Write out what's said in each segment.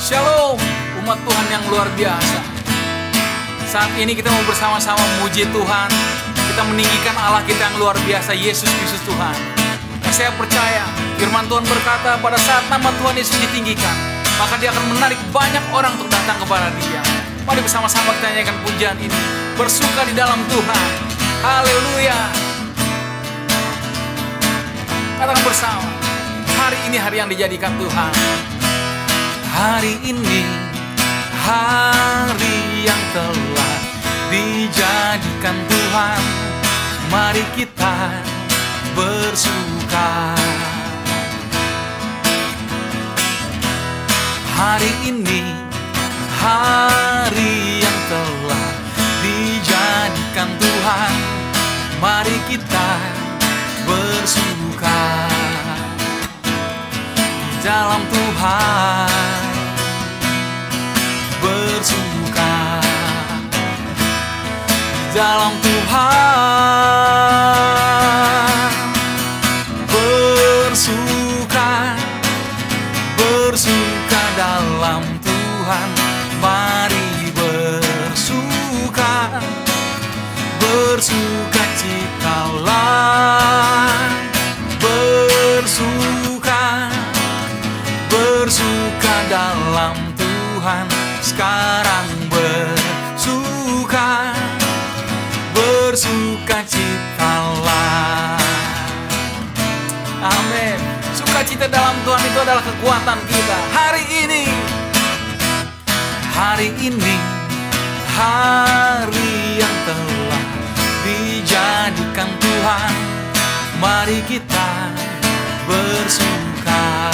Shalom, umat Tuhan yang luar biasa. Saat ini kita mau bersama-sama memuji Tuhan. Kita meninggikan Allah kita yang luar biasa, Yesus Kristus Tuhan. Dan saya percaya firman Tuhan berkata, pada saat nama Tuhan Yesus ditinggikan, maka Dia akan menarik banyak orang untuk datang kepada Dia. Mari bersama-sama kita nyanyikan pujian ini, bersuka di dalam Tuhan. Haleluya. Katakan bersama, hari ini hari yang dijadikan Tuhan. Hari ini hari yang telah dijadikan Tuhan. Mari kita bersuka. Hari ini hari yang telah dijadikan Tuhan. Mari kita bersuka di dalam Tuhan. Bersuka di dalam Tuhan. Bersuka, bersuka dalam Tuhan. Mari bersuka, bersuka citalah. Bersuka, bersuka dalam Tuhan. Sekarang bersuka, bersuka citalah. Amin. Sukacita dalam Tuhan itu adalah kekuatan kita. Hari ini hari yang telah dijadikan Tuhan. Mari kita bersuka.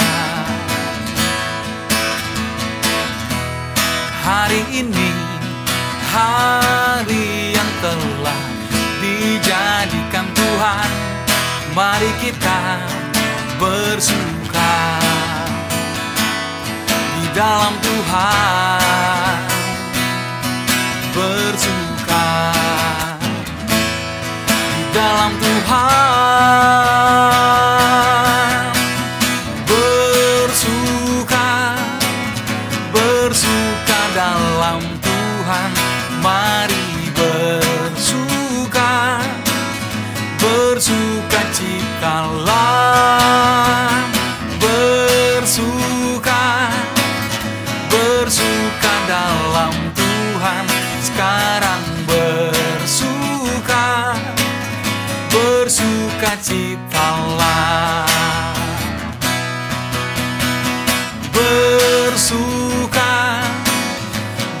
Hari ini hari yang telah dijadikan Tuhan. Mari kita bersuka di dalam Tuhan. Bersuka di dalam Tuhan. Bersuka, bersuka dalam Tuhan. Mari bersuka, bersuka citalah. Bersuka, bersuka dalam Tuhan. Sekarang bersuka, bersuka citalah. Bersuka,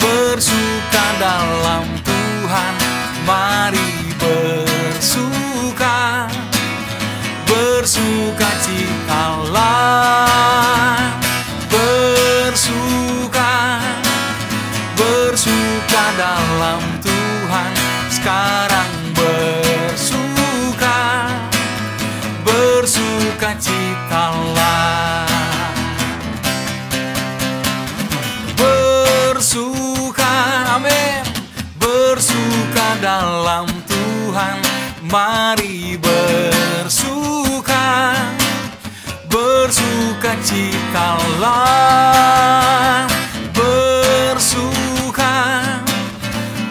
bersuka dalam Tuhan. Mari bersuka, bersuka citalah. Bersuka, bersuka dalam Tuhan. Sekarang bersuka, bersuka citalah. Bersuka, amin. Bersuka dalam Tuhan. Mari bersuka, bersuka citalah. Bersuka,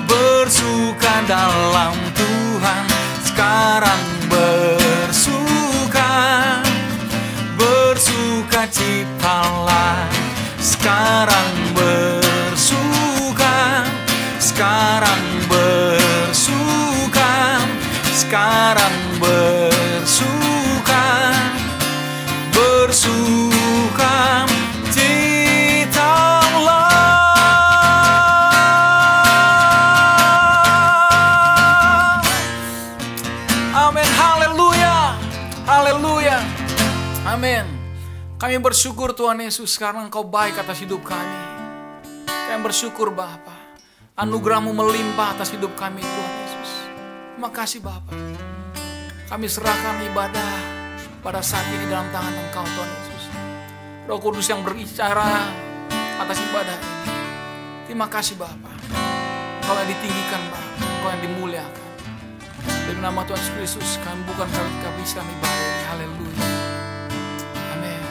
bersuka dalam Tuhan. Sekarang bersuka, bersuka citalah. Sekarang bersuka, sekarang bersuka, sekarang bersuka, bersuka citalah. Amin, haleluya, haleluya, amin. Kami bersyukur Tuhan Yesus, karena Engkau baik atas hidup kami. Kami bersyukur Bapa, anugerah-Mu melimpah atas hidup kami Tuhan Yesus. Terima kasih Bapa. Kami serahkan ibadah pada saat ini dalam tangan Engkau Tuhan Yesus. Roh Kudus yang berbicara atas ibadah ini. Terima kasih Bapa. Engkau yang ditinggikan Bapa, Engkau yang dimuliakan. Demi nama Tuhan Yesus Kristus, kami bukan kami ibadah ini. Haleluya. Amin.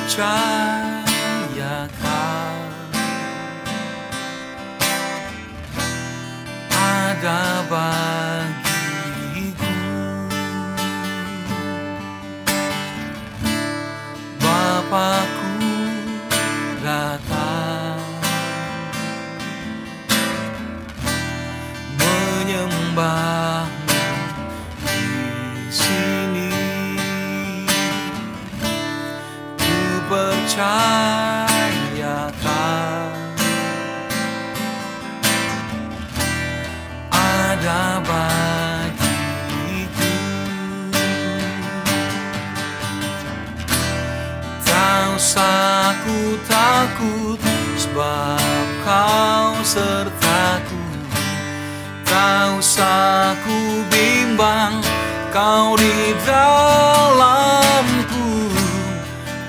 percayakan ada bagiku. Bapakku datang menyembahmu di sini. Ku percayakan ada bagiku. Tak usah ku takut, sebab Kau sertaku. Tak usah ku bimbang, Kau di dalamku.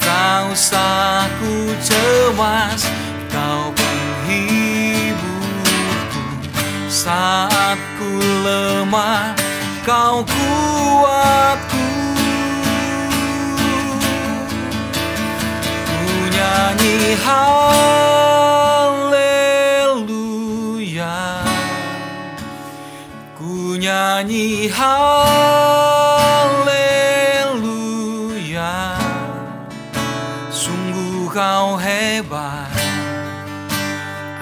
Tak usah ku cemas, Kau penghiburku. Saat ku lemah, Kau kuatku. Ku nyanyi haleluya, ku nyanyi haleluya. Sungguh Kau hebat,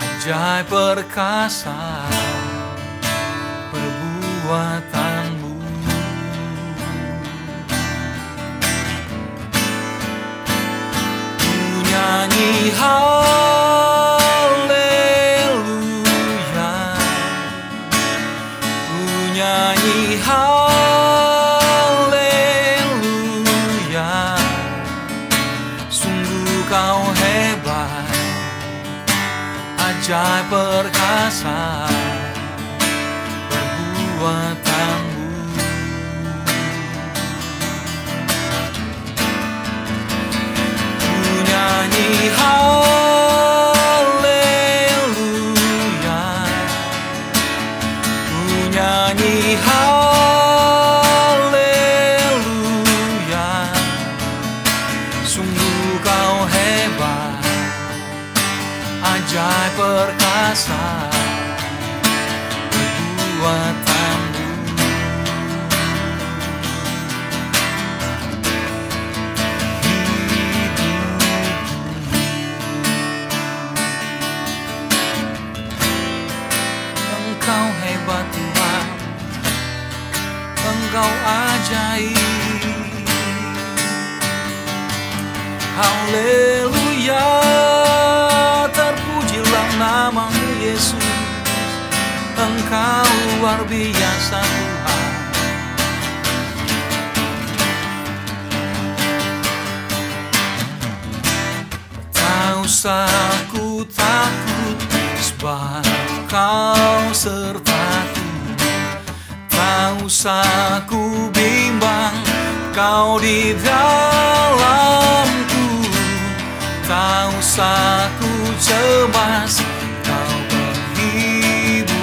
ajaib perkasa perbuatanmu. Ku nyanyi haleluya, ku nyanyi haleluya. Sungguh Kau hebat, ajaib perkasa perbuatanmu. Ku nyanyi haleluya, ku nyanyi haleluya. Sungguh Kau hebat, ajaib perkasa perbuatanmu. Engkau hebat Tuhan, Engkau ajaib. Haleluya, terpujilah nama-Mu Yesus. Engkau luar biasa Tuhan. Tak usah ku takut, sebab Kau sertaku. Tak usah ku bimbang, Kau di dalamku. Tak usah ku cemas, Kau penghiburku.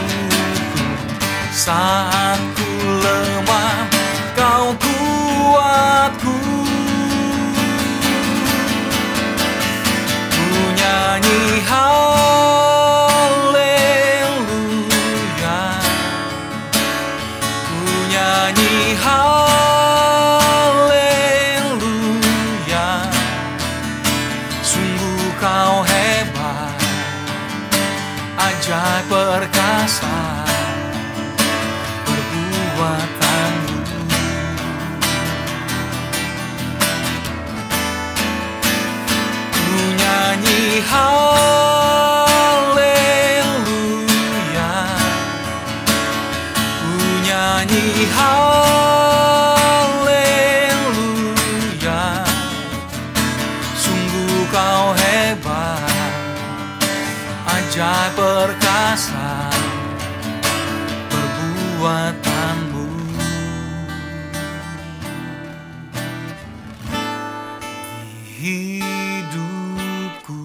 Saat ku lemah, Kau kuatku. Ku nyanyi haleluya, ku nyanyi haleluya. Sungguh Kau hebat, ajaib perkasa perbuatanmu. Ku nyanyi haleluya, ku nyanyi haleluya. Sungguh Kau hebat, ajaib perkasa perbuatanmu. Di hidupku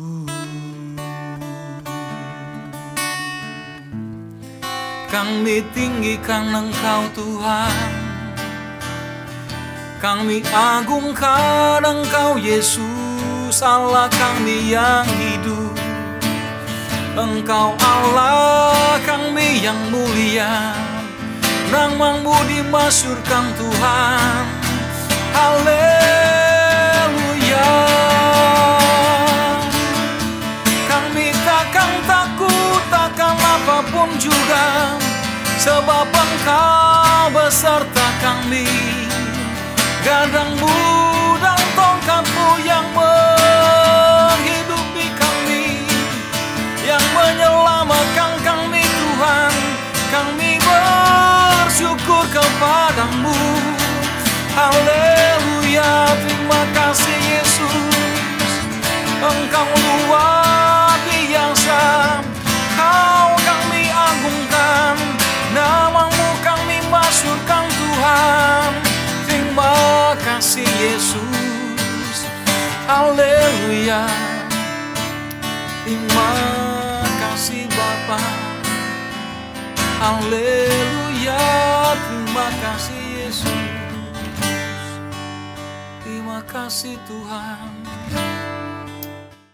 kami tinggikan Engkau Tuhan, kami agungkan Engkau Yesus. Yesus Allah kami yang hidup. Engkau Allah kami yang mulia, nama-Mu dimasyhurkan Tuhan. Haleluya. Kami takkan takut akan apapun juga, sebab Engkau beserta kami. Gadang-Mu dan tongkat-Mu yang menghidupi kami, yang menyelamatkan kami Tuhan. Kami bersyukur kepada-Mu. Haleluya, terima kasih Yesus. Engkau luar biasa, Kau kami agungkan, nama-Mu kami masyhurkan Tuhan. Terima kasih Yesus. Haleluya. Terima kasih Bapa. Haleluya. Terima kasih Yesus. Terima kasih Tuhan.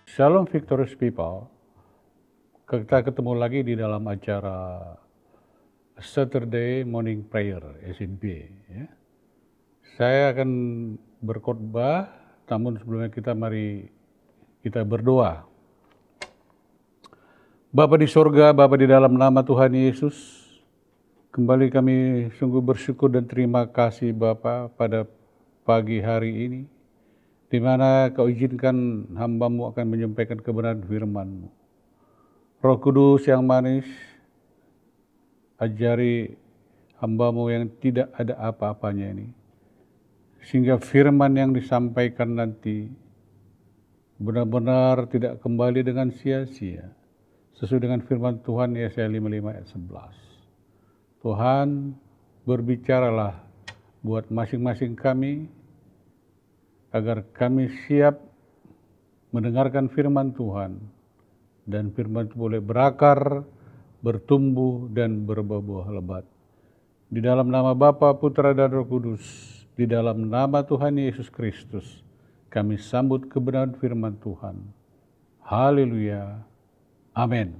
Shalom Victorious People. Kita ketemu lagi di dalam acara Saturday Morning Prayer SNP. Ya. Saya akan berkhotbah, namun sebelumnya mari kita berdoa. Bapa di sorga, Bapa di dalam nama Tuhan Yesus, kembali kami sungguh bersyukur dan terima kasih Bapa pada pagi hari ini, di mana Kau izinkan hamba-Mu akan menyampaikan kebenaran firman-Mu. Roh Kudus yang manis, ajari hamba-Mu yang tidak ada apa-apanya ini, sehingga firman yang disampaikan nanti benar-benar tidak kembali dengan sia-sia, sesuai dengan firman Tuhan Yesaya 55 ayat 11. Tuhan, berbicaralah buat masing-masing kami, agar kami siap mendengarkan firman Tuhan, dan firman itu boleh berakar, bertumbuh, dan berbuah lebat. Di dalam nama Bapa, Putra, dan Roh Kudus, di dalam nama Tuhan Yesus Kristus, kami sambut kebenaran firman Tuhan. Haleluya. Amin.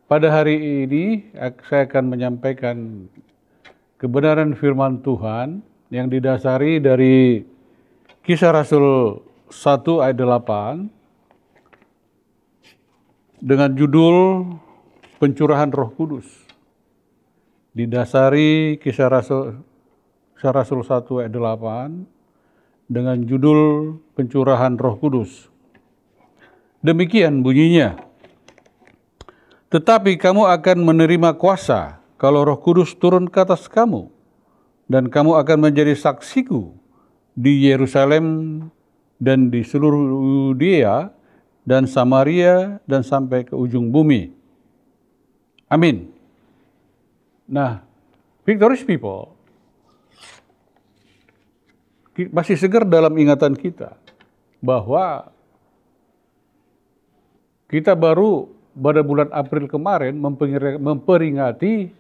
Pada hari ini, saya akan menyampaikan kebenaran firman Tuhan yang didasari dari Kisah Rasul 1 ayat 8 dengan judul Pencurahan Roh Kudus. Didasari Kisah Rasul 1 ayat 8 dengan judul Pencurahan Roh Kudus. Demikian bunyinya. Tetapi kamu akan menerima kuasa kalau Roh Kudus turun ke atas kamu, dan kamu akan menjadi saksiku di Yerusalem dan di seluruh Yudea dan Samaria dan sampai ke ujung bumi. Amin. Nah, Victorious People, masih segar dalam ingatan kita bahwa kita baru pada bulan April kemarin memperingati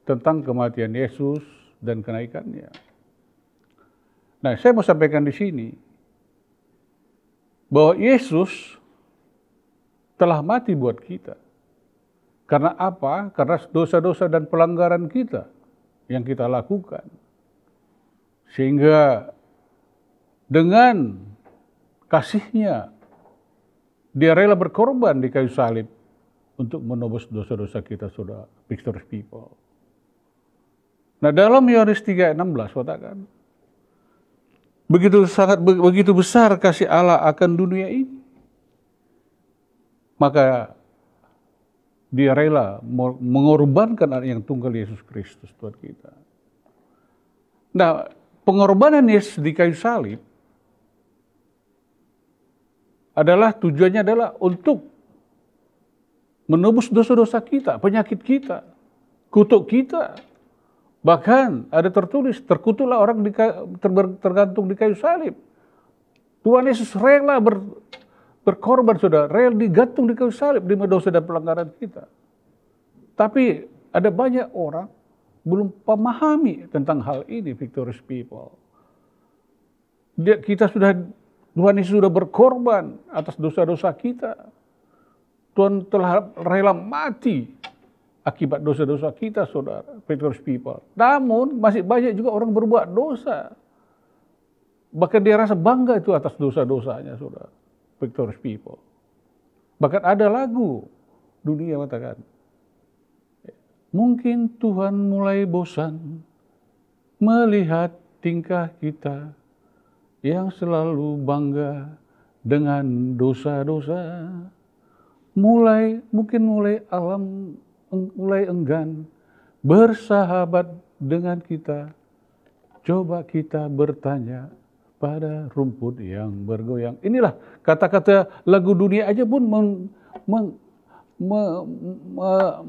tentang kematian Yesus dan kenaikannya. Nah, saya mau sampaikan di sini bahwa Yesus telah mati buat kita. Karena apa? Karena dosa-dosa dan pelanggaran kita yang kita lakukan. Sehingga dengan kasih-Nya, Dia rela berkorban di kayu salib untuk menebus dosa-dosa kita, saudara, Victorious People. Nah, dalam Yohanes 3 ayat 16 katakan, begitu besar kasih Allah akan dunia ini, maka Dia rela mengorbankan anak yang tunggal, Yesus Kristus Tuhan kita. Nah, pengorbanan Yesus di kayu salib tujuannya adalah untuk menebus dosa-dosa kita, penyakit kita, kutuk kita. Bahkan ada tertulis, terkutuklah orang tergantung di kayu salib. Tuhan Yesus rela berkorban, saudara, rela digantung di kayu salib demi dosa dan pelanggaran kita. Tapi ada banyak orang belum memahami tentang hal ini, Victorious People. Kita sudah Tuhan Yesus sudah berkorban atas dosa-dosa kita. Tuhan telah rela mati akibat dosa-dosa kita, saudara, Victorious People. Namun masih banyak juga orang berbuat dosa. Bahkan dia rasa bangga itu atas dosa-dosanya, saudara, Victorious People. Bahkan ada lagu dunia mengatakan, mungkin Tuhan mulai bosan melihat tingkah kita yang selalu bangga dengan dosa-dosa. Mungkin mulai enggan bersahabat dengan kita. Coba kita bertanya pada rumput yang bergoyang. Inilah kata-kata lagu dunia aja pun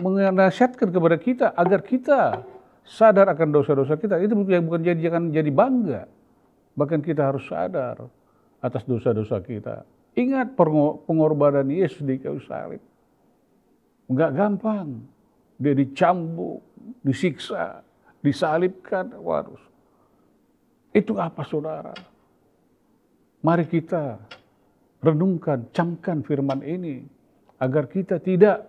menasihatkan kepada kita agar kita sadar akan dosa-dosa kita. Itu bukan jangan jadi bangga. Bahkan kita harus sadar atas dosa-dosa kita. Ingat pengorbanan Yesus di kayu salib. Enggak gampang. Dia dicambuk, disiksa, disalibkan. Waduh. Itu apa, saudara? Mari kita renungkan, camkan firman ini agar kita tidak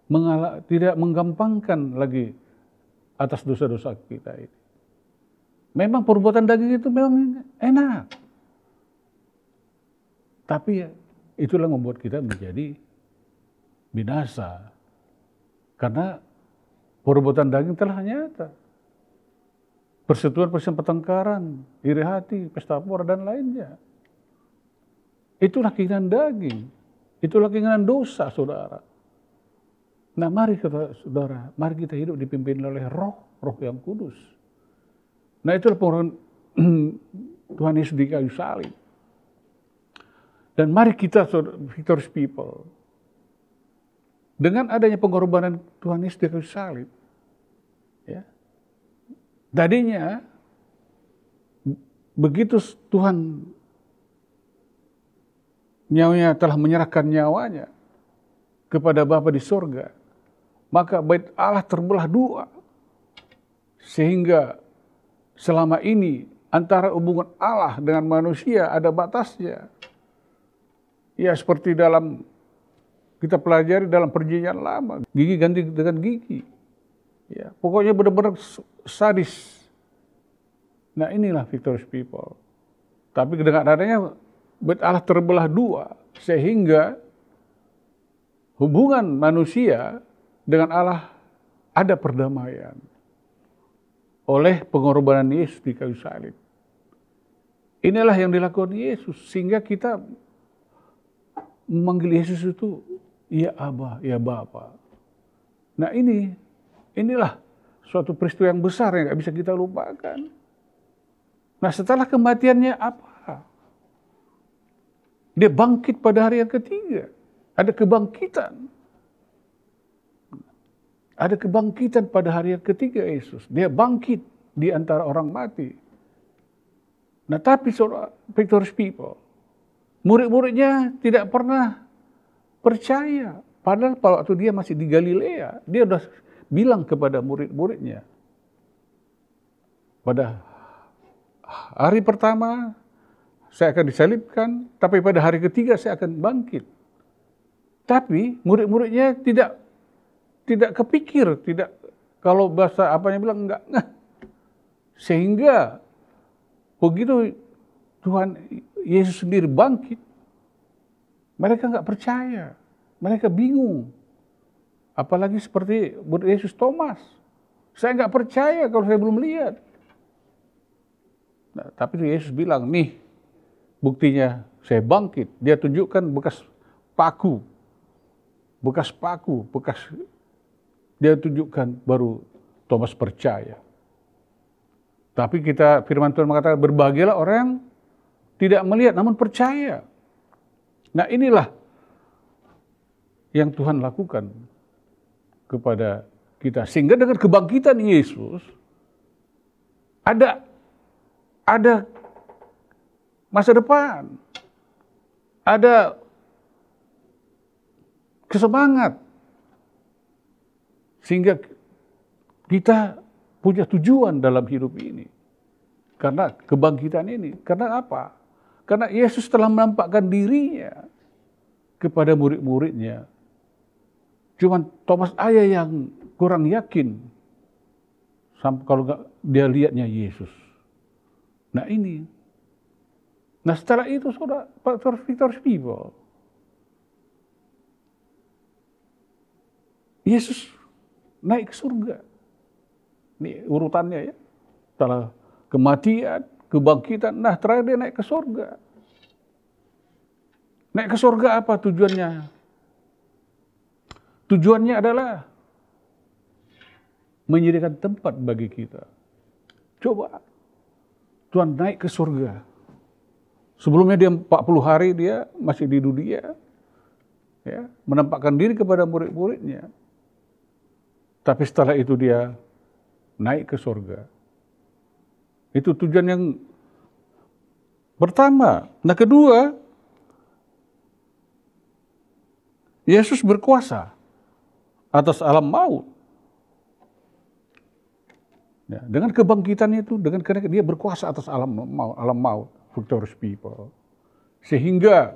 menggampangkan lagi atas dosa-dosa kita ini. Memang perbuatan daging itu memang enak. Tapi itulah membuat kita menjadi binasa. Karena perbuatan daging telah nyata. Persetujuan pertengkaran, iri hati, pesta pora, dan lainnya. Itulah keinginan daging. Itulah keinginan dosa, saudara. Nah, mari saudara, mari kita hidup dipimpin oleh roh yang kudus. Nah, itulah pengorbanan Tuhan Yesus di kayu salib. Dan mari kita, Victorious People, dengan adanya pengorbanan Tuhan Yesus di kayu salib, ya, tadinya begitu Tuhan telah menyerahkan nyawanya kepada Bapa di sorga, maka bait Allah terbelah dua. Sehingga selama ini antara hubungan Allah dengan manusia ada batasnya. Ya, seperti kita pelajari dalam perjanjian lama, gigi ganti dengan gigi. Ya, pokoknya benar-benar sadis. Nah, inilah Victorious People. Tapi dengan adanya bait Allah terbelah dua, sehingga hubungan manusia dengan Allah ada perdamaian oleh pengorbanan Yesus di kayu salib. Inilah yang dilakukan Yesus, sehingga kita memanggil Yesus itu, ya Aba, ya Bapa. Nah, inilah suatu peristiwa yang besar yang gak bisa kita lupakan. Nah, setelah kematiannya apa? Dia bangkit pada hari yang ketiga. Ada kebangkitan. Ada kebangkitan pada hari yang ketiga Yesus. Dia bangkit di antara orang mati. Nah, tapi Victorious People, murid-muridnya tidak pernah percaya. Padahal waktu dia masih di Galilea, dia sudah bilang kepada murid-muridnya, pada hari pertama saya akan disalibkan, tapi pada hari ketiga saya akan bangkit. Tapi murid-muridnya tidak kepikir, kalau bahasa apanya bilang enggak. Sehingga begitu Tuhan Yesus sendiri bangkit, mereka enggak percaya, mereka bingung. Apalagi seperti murid Yesus Thomas, saya enggak percaya kalau saya belum lihat. Nah, tapi Yesus bilang, nih buktinya saya bangkit. Dia tunjukkan bekas paku. Dia tunjukkan, baru Thomas percaya. Tapi firman Tuhan mengatakan, berbahagialah orang yang tidak melihat namun percaya. Nah, inilah yang Tuhan lakukan kepada kita. Sehingga dengan kebangkitan Yesus, ada masa depan, ada kesemangat, sehingga kita punya tujuan dalam hidup ini. Karena kebangkitan ini. Karena apa? Karena Yesus telah menampakkan dirinya kepada murid-muridnya. Cuman Thomas aja yang kurang yakin. Sampai kalau dia lihatnya Yesus. Nah ini. Nah setelah itu saudara, Victor people. Yesus naik ke surga. Ini urutannya ya. Setelah kematian, kebangkitan, nah terakhir dia naik ke surga. Naik ke surga apa tujuannya? Tujuannya adalah menyediakan tempat bagi kita. Coba Tuhan naik ke surga. Sebelumnya dia 40 hari dia masih di dunia. Ya, menampakkan diri kepada murid-muridnya. Tapi setelah itu dia naik ke surga. Itu tujuan yang pertama. Nah kedua, Yesus berkuasa atas alam maut. Ya, dengan kebangkitannya itu, dengan karena dia berkuasa atas alam maut, victorious people. Sehingga,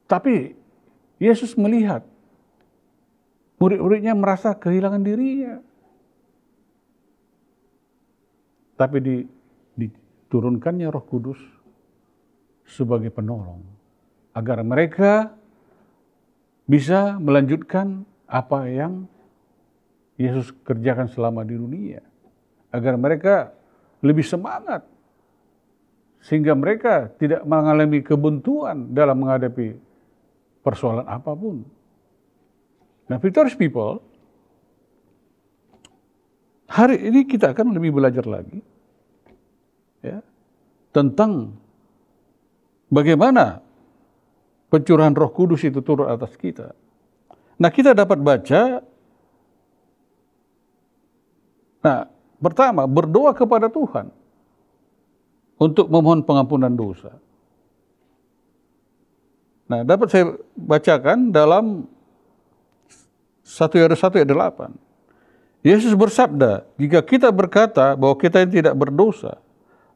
tapi Yesus melihat murid-muridnya merasa kehilangan dirinya. Tapi diturunkannya Roh Kudus sebagai penolong. Agar mereka bisa melanjutkan apa yang Yesus kerjakan selama di dunia. Agar mereka lebih semangat. Sehingga mereka tidak mengalami kebuntuan dalam menghadapi persoalan apapun. Nah, victorious people, hari ini kita akan lebih belajar lagi ya, tentang bagaimana pencurahan Roh Kudus itu turun atas kita. Nah, kita dapat baca, nah, pertama, berdoa kepada Tuhan untuk memohon pengampunan dosa. Nah, dapat saya bacakan dalam 1 Yohanes 1 ayat 8. Yesus bersabda, jika kita berkata bahwa kita tidak berdosa,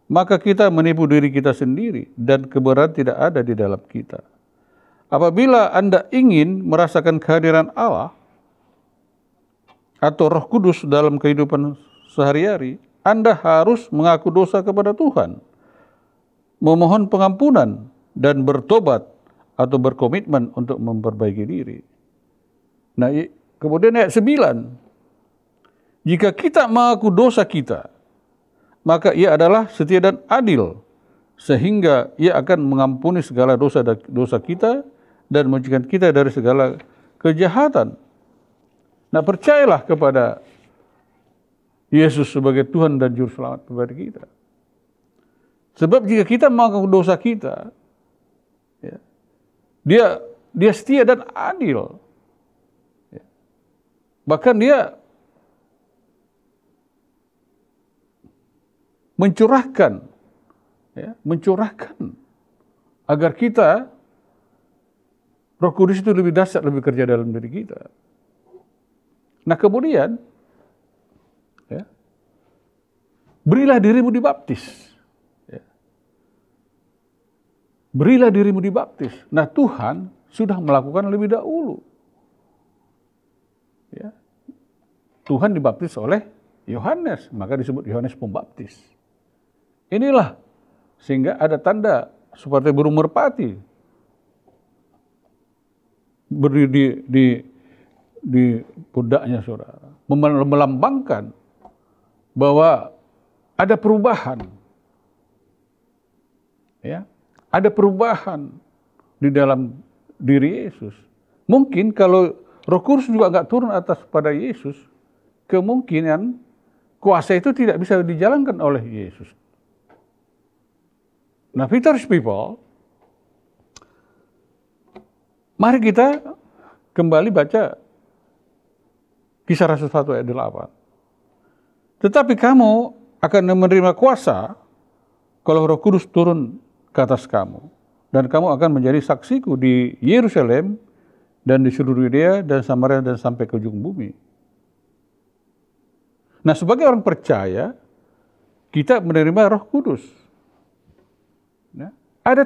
maka kita menipu diri kita sendiri dan kebenaran tidak ada di dalam kita. Apabila Anda ingin merasakan kehadiran Allah atau Roh Kudus dalam kehidupan sehari-hari, Anda harus mengaku dosa kepada Tuhan, memohon pengampunan, dan bertobat atau berkomitmen untuk memperbaiki diri. Nah, kemudian ayat 9. Jika kita mengaku dosa kita, maka Ia adalah setia dan adil, sehingga Ia akan mengampuni segala dosa kita dan mensucikan kita dari segala kejahatan. Nah, percayalah kepada Yesus sebagai Tuhan dan Juru Selamat kepada kita. Sebab jika kita mengaku dosa kita, ya, dia setia dan adil. Ya. Bahkan dia mencurahkan agar kita, Roh Kudus itu lebih dahsyat, lebih kerja dalam diri kita. Nah kemudian, ya, berilah dirimu dibaptis. Ya. Berilah dirimu dibaptis. Nah Tuhan sudah melakukan lebih dahulu. Ya. Tuhan dibaptis oleh Yohanes, maka disebut Yohanes Pembaptis. Inilah sehingga ada tanda seperti burung merpati berdiri di pundaknya saudara, melambangkan bahwa ada perubahan, ya, ada perubahan di dalam diri Yesus. Mungkin kalau Roh Kudus juga nggak turun atas pada Yesus, kemungkinan kuasa itu tidak bisa dijalankan oleh Yesus. Nah, victorious people, mari kita kembali baca Kisah Rasul 1 ayat 8. Tetapi kamu akan menerima kuasa kalau Roh Kudus turun ke atas kamu. Dan kamu akan menjadi saksiku di Yerusalem dan di seluruh Yudea dan Samaria dan sampai ke ujung bumi. Nah, sebagai orang percaya, kita menerima Roh Kudus. Ya. Ada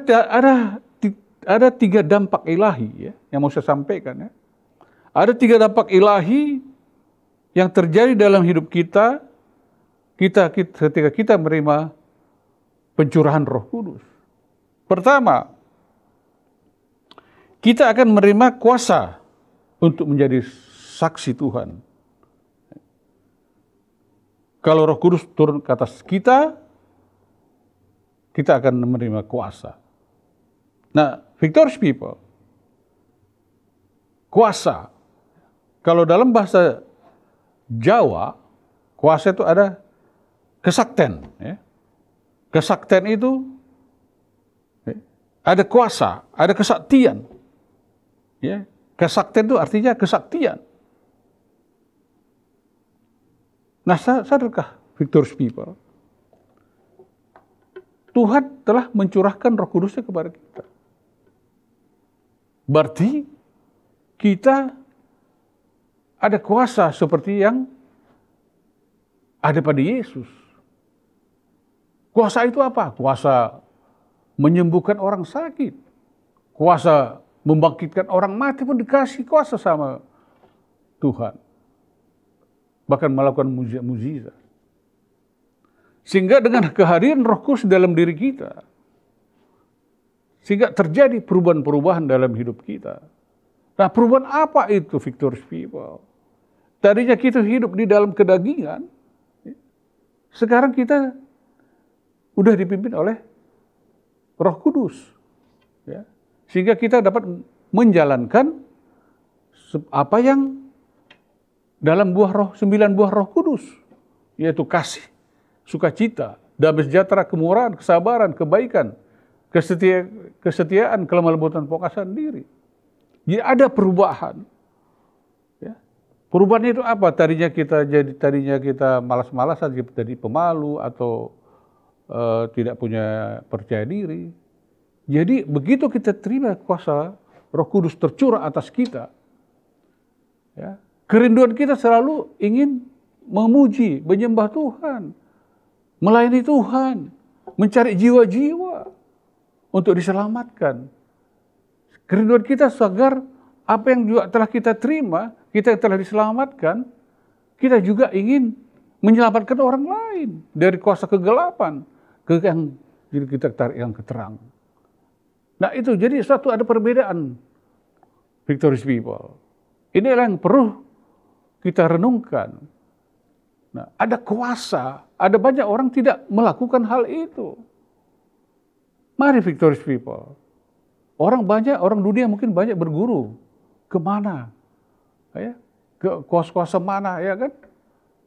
3 dampak ilahi ya, yang mau saya sampaikan ya. Ada 3 dampak ilahi yang terjadi dalam hidup kita ketika kita menerima pencurahan Roh Kudus. Pertama, kita akan menerima kuasa untuk menjadi saksi Tuhan. Kalau Roh Kudus turun ke atas kita akan menerima kuasa. Nah, victorious people, kuasa. Kalau dalam bahasa Jawa, kuasa itu ada kesakten. Ya. Kesakten itu ada kuasa, ada kesaktian. Ya. Kesakten itu artinya kesaktian. Nah, sadarkah victorious people? Tuhan telah mencurahkan Roh Kudusnya kepada kita. Berarti kita ada kuasa seperti yang ada pada Yesus. Kuasa itu apa? Kuasa menyembuhkan orang sakit. Kuasa membangkitkan orang mati pun dikasih kuasa sama Tuhan. Bahkan melakukan mujizat. Sehingga dengan kehadiran Roh Kudus dalam diri kita, sehingga terjadi perubahan-perubahan dalam hidup kita. Nah, perubahan apa itu, victorious people? Tadinya kita hidup di dalam kedagingan, sekarang kita udah dipimpin oleh Roh Kudus. Ya. Sehingga kita dapat menjalankan apa yang dalam 9 buah Roh Kudus, yaitu kasih, sukacita, damai sejahtera, kemurahan, kesabaran, kebaikan, kesetiaan, kelemah lembutan, penguasaan diri. Jadi ada perubahan. Ya. Perubahannya itu apa? Tadinya kita malas-malasan, jadi pemalu atau tidak punya percaya diri. Jadi begitu kita terima kuasa Roh Kudus tercurah atas kita, ya, kerinduan kita selalu ingin memuji, menyembah Tuhan, melayani Tuhan, mencari jiwa-jiwa untuk diselamatkan. Kerinduan kita agar apa yang juga telah kita terima, kita yang telah diselamatkan, kita juga ingin menyelamatkan orang lain dari kuasa kegelapan ke yang jadi kita tarik yang keterang. Nah itu jadi ada perbedaan, victorious people. Inilah yang perlu kita renungkan. Nah, ada kuasa, ada banyak orang tidak melakukan hal itu. Mari victorious people. Orang dunia mungkin banyak berguru. Kemana? Ya, ke kuasa-kuasa mana, ya kan?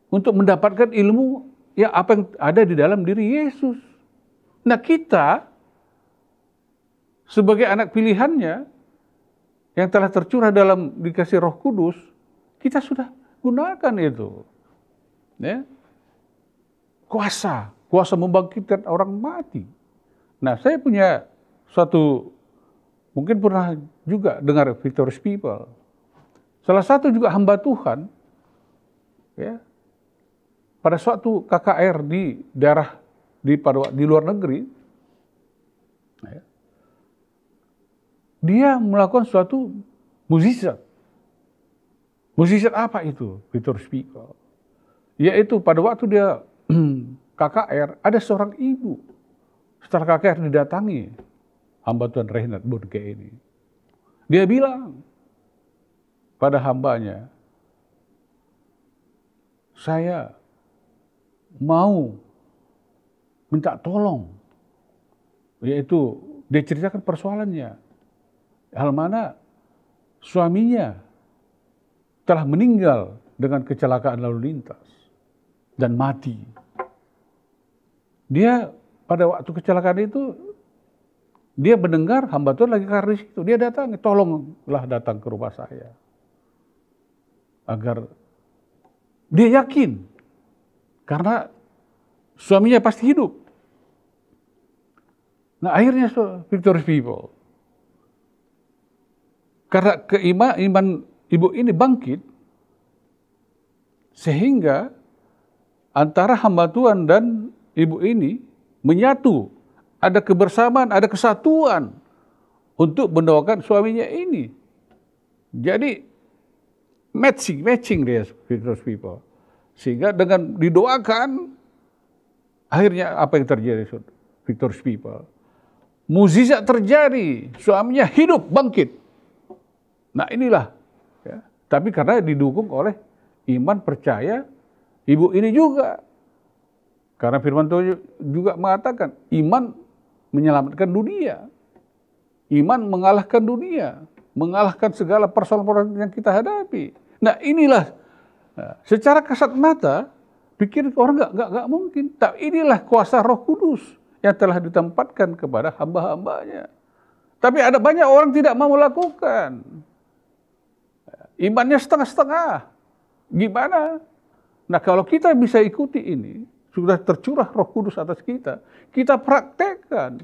Untuk mendapatkan ilmu, ya apa yang ada di dalam diri Yesus. Nah kita, sebagai anak pilihannya, yang telah tercurah dalam dikasih Roh Kudus, kita sudah gunakan itu. Ya. Kuasa membangkitkan orang mati. Nah, saya punya suatu, mungkin pernah juga dengar victorious people. Salah satu juga hamba Tuhan, ya, pada suatu KKR di daerah di luar negeri, ya, dia melakukan suatu mukjizat. Mukjizat apa itu, victorious people? Yaitu pada waktu dia KKR, ada seorang ibu. Setelah KKR didatangi hamba Tuhan Reinhard Bonnke ini. Dia bilang pada hambanya, saya mau minta tolong. Yaitu dia ceritakan persoalannya. Hal mana suaminya telah meninggal dengan kecelakaan lalu lintas dan mati. Dia pada waktu kecelakaan itu, dia mendengar hamba Tuhan lagi di situ. Dia datang, tolonglah datang ke rumah saya. Agar dia yakin, karena suaminya pasti hidup. Nah akhirnya victorious people, karena iman ibu ini bangkit, sehingga antara hamba Tuhan dan ibu ini menyatu ada kebersamaan, ada kesatuan untuk mendoakan suaminya ini. Jadi matching dia, Victorious People. Sehingga dengan didoakan, akhirnya apa yang terjadi, Victorious People? Mukjizat terjadi, suaminya hidup, bangkit. Nah inilah, ya. Tapi karena didukung oleh iman percaya ibu ini juga. Karena firman Tuhan juga mengatakan, iman menyelamatkan dunia. Iman mengalahkan dunia. Mengalahkan segala persoalan-persoalan yang kita hadapi. Nah inilah, secara kasat mata, pikir orang nggak mungkin. Tapi inilah kuasa Roh Kudus yang telah ditempatkan kepada hamba-hambanya. Tapi ada banyak orang tidak mau melakukan. Imannya setengah-setengah. Gimana? Nah kalau kita bisa ikuti ini, sudah tercurah Roh Kudus atas kita, kita praktekkan.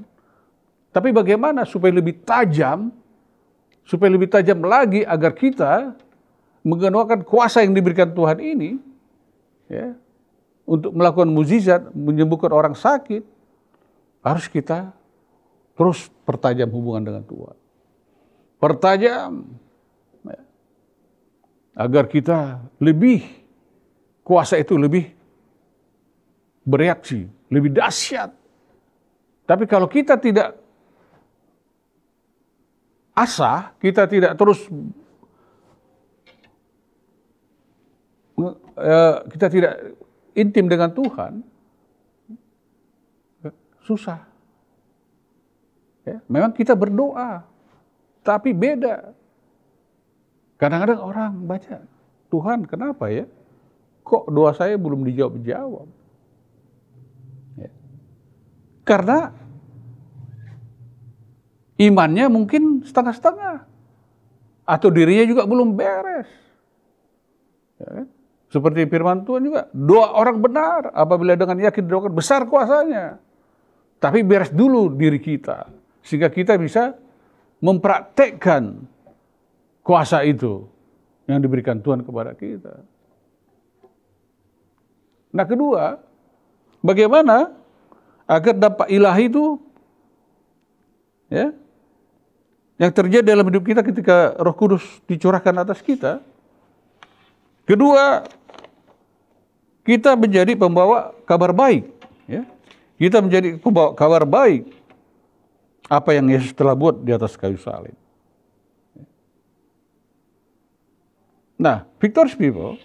Tapi bagaimana supaya lebih tajam lagi agar kita menggunakan kuasa yang diberikan Tuhan ini, ya, untuk melakukan mukjizat, menyembuhkan orang sakit, harus kita terus pertajam hubungan dengan Tuhan. Pertajam, ya, agar kita kuasa itu lebih bereaksi, lebih dahsyat. Tapi kalau kita tidak asah, kita tidak terus, kita tidak intim dengan Tuhan, susah. Ya, memang kita berdoa, tapi beda. Kadang-kadang orang baca, Tuhan kenapa ya? Kok doa saya belum dijawab-jawab? Ya. Karena imannya mungkin setengah-setengah. Atau dirinya juga belum beres. Ya. Seperti firman Tuhan juga, doa orang benar apabila dengan yakin didoakan besar kuasanya. Tapi beres dulu diri kita. Sehingga kita bisa mempraktekkan kuasa itu yang diberikan Tuhan kepada kita. Nah kedua, bagaimana agar dampak ilahi itu, ya, yang terjadi dalam hidup kita ketika Roh Kudus dicurahkan atas kita. Kedua, kita menjadi pembawa kabar baik, ya. Kita menjadi pembawa kabar baik apa yang Yesus telah buat di atas kayu salib. Nah, Victorious People,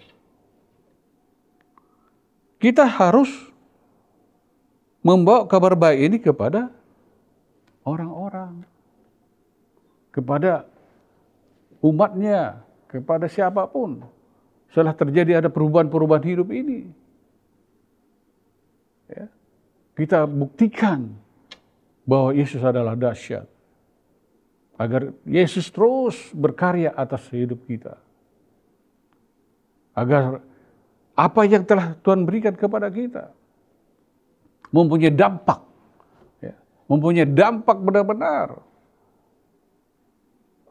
kita harus membawa kabar baik ini kepada orang-orang, kepada umatnya, kepada siapapun. Setelah terjadi ada perubahan-perubahan hidup ini, ya, kita buktikan bahwa Yesus adalah dahsyat. Agar Yesus terus berkarya atas hidup kita. Agar apa yang telah Tuhan berikan kepada kita mempunyai dampak, ya, mempunyai dampak benar-benar.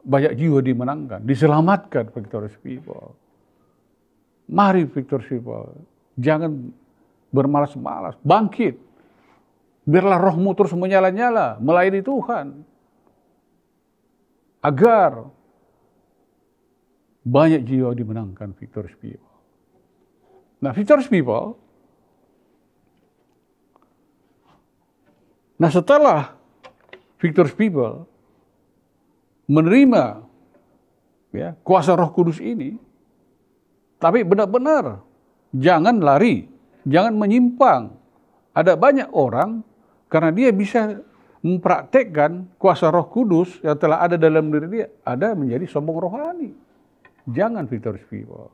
Banyak jiwa dimenangkan, diselamatkan, Victorious People. Mari Victorious People, jangan bermalas-malas, bangkit. Biarlah rohmu terus menyala-nyala, melayani Tuhan. Agar banyak jiwa dimenangkan, Victorious People. Nah, Victorious People, nah setelah Victorious People menerima, ya, kuasa Roh Kudus ini, tapi benar-benar jangan lari, jangan menyimpang. Ada banyak orang karena dia bisa mempraktekkan kuasa Roh Kudus yang telah ada dalam diri dia, ada menjadi sombong rohani. Jangan, Victorious People.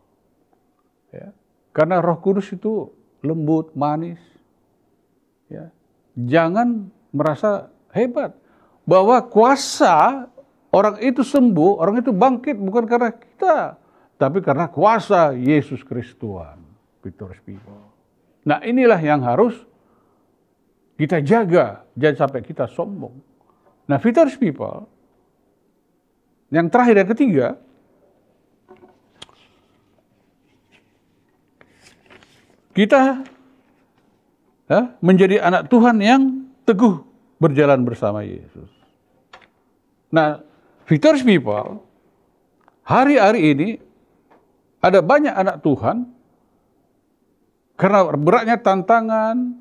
Ya. Karena Roh Kudus itu lembut, manis. Ya. Jangan merasa hebat bahwa kuasa orang itu sembuh, orang itu bangkit bukan karena kita, tapi karena kuasa Yesus Kristus Tuhan, Victorious People. Nah inilah yang harus kita jaga, jangan sampai kita sombong. Nah Victorious People, yang terakhir dan ketiga, kita menjadi anak Tuhan yang teguh berjalan bersama Yesus. Nah, victorious people, hari-hari ini ada banyak anak Tuhan, karena beratnya tantangan,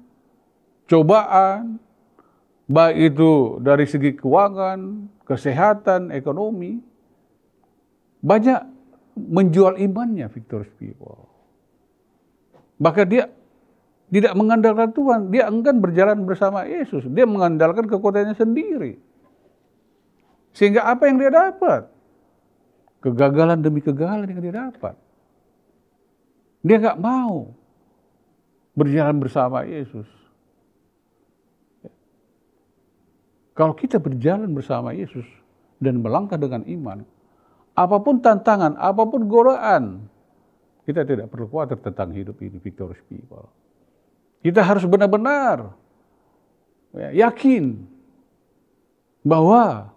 cobaan, baik itu dari segi keuangan, kesehatan, ekonomi, banyak menjual imannya victorious people. Bahkan dia tidak mengandalkan Tuhan, dia enggan berjalan bersama Yesus, dia mengandalkan kekuatannya sendiri. Sehingga apa yang dia dapat? Kegagalan demi kegagalan yang dia dapat. Dia nggak mau berjalan bersama Yesus. Kalau kita berjalan bersama Yesus dan melangkah dengan iman, apapun tantangan, apapun godaan, kita tidak perlu khawatir tentang hidup ini, victorious people. Kita harus benar-benar yakin bahwa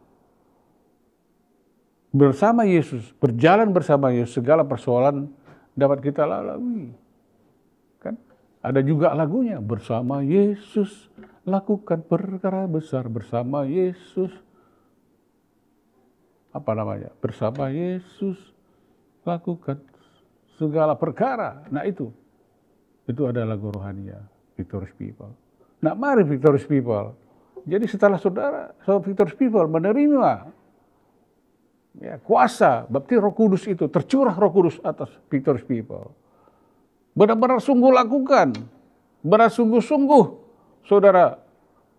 bersama Yesus, berjalan bersama Yesus, segala persoalan dapat kita lalui. Kan? Ada juga lagunya, bersama Yesus lakukan perkara besar, bersama Yesus. Apa namanya? Bersama Yesus lakukan segala perkara. Nah itu adalah lagu rohania, victorious people. Nah mari victorious people. Jadi setelah saudara victorious people menerima kuasa, berarti Roh Kudus itu tercurah Roh Kudus atas victorious people. Benar-benar sungguh lakukan, benar sungguh-sungguh saudara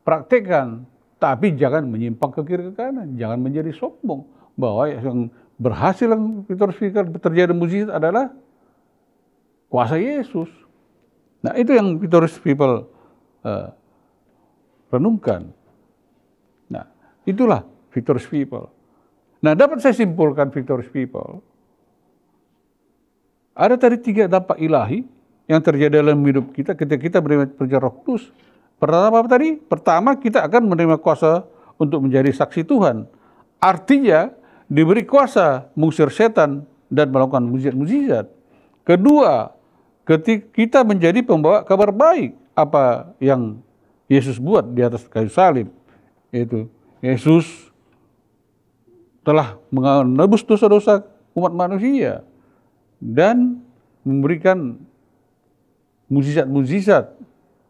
praktekkan, tapi jangan menyimpang ke kiri ke kanan, jangan menjadi sombong bahwa yang berhasil yang victorious people terjadi mujizat adalah kuasa Yesus. Nah itu yang victorious people renungkan. Nah itulah victorious people. Nah, dapat saya simpulkan victorious people, ada tadi 3 dampak ilahi yang terjadi dalam hidup kita ketika kita menerima perjalanan Roh Kudus. Pertama apa tadi? Pertama, kita akan menerima kuasa untuk menjadi saksi Tuhan. Artinya, diberi kuasa mengusir setan dan melakukan mujizat-mujizat. Kedua, ketika kita menjadi pembawa kabar baik, apa yang Yesus buat di atas kayu salib, yaitu Yesus telah menebus dosa-dosa umat manusia dan memberikan mujizat-mujizat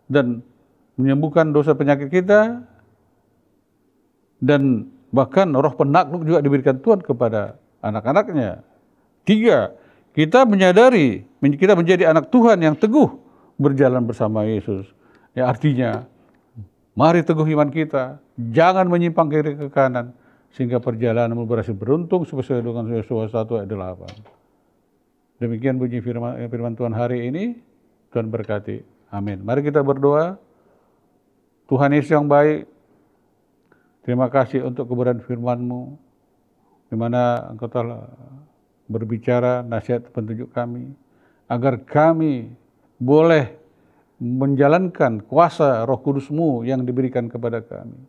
dan menyembuhkan dosa penyakit kita, dan bahkan roh penakluk juga diberikan Tuhan kepada anak-anaknya. 3, kita menyadari kita menjadi anak Tuhan yang teguh berjalan bersama Yesus. Ya, artinya mari teguh iman kita, jangan menyimpang kiri ke kanan, sehingga perjalananmu berhasil beruntung sesuai dengan Yosuwa 1 ayat 8. Demikian bunyi firman Tuhan hari ini. Tuhan berkati. Amin. Mari kita berdoa. Tuhan Yesus yang baik, terima kasih untuk kebenaran firman-Mu, di mana Engkau telah berbicara, nasihat petunjuk kami, agar kami boleh menjalankan kuasa Roh Kudus-Mu yang diberikan kepada kami.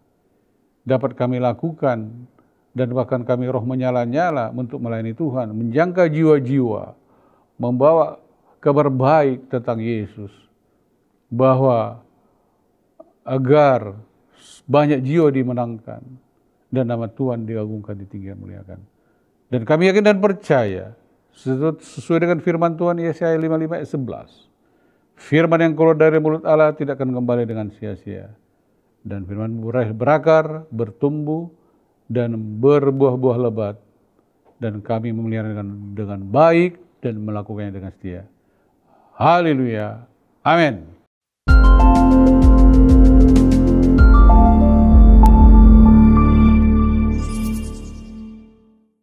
Dapat kami lakukan, dan bahkan kami roh menyala-nyala untuk melayani Tuhan, menjangkau jiwa-jiwa, membawa kabar baik tentang Yesus, bahwa agar banyak jiwa dimenangkan dan nama Tuhan diagungkan, ditinggikan, muliakan. Dan kami yakin dan percaya sesuai dengan firman Tuhan Yesaya 55 ayat 11. Firman yang keluar dari mulut Allah tidak akan kembali dengan sia-sia. Dan firman berakar, bertumbuh, dan berbuah-buah lebat. Dan kami memelihara dengan baik dan melakukannya dengan setia. Haleluya. Amin.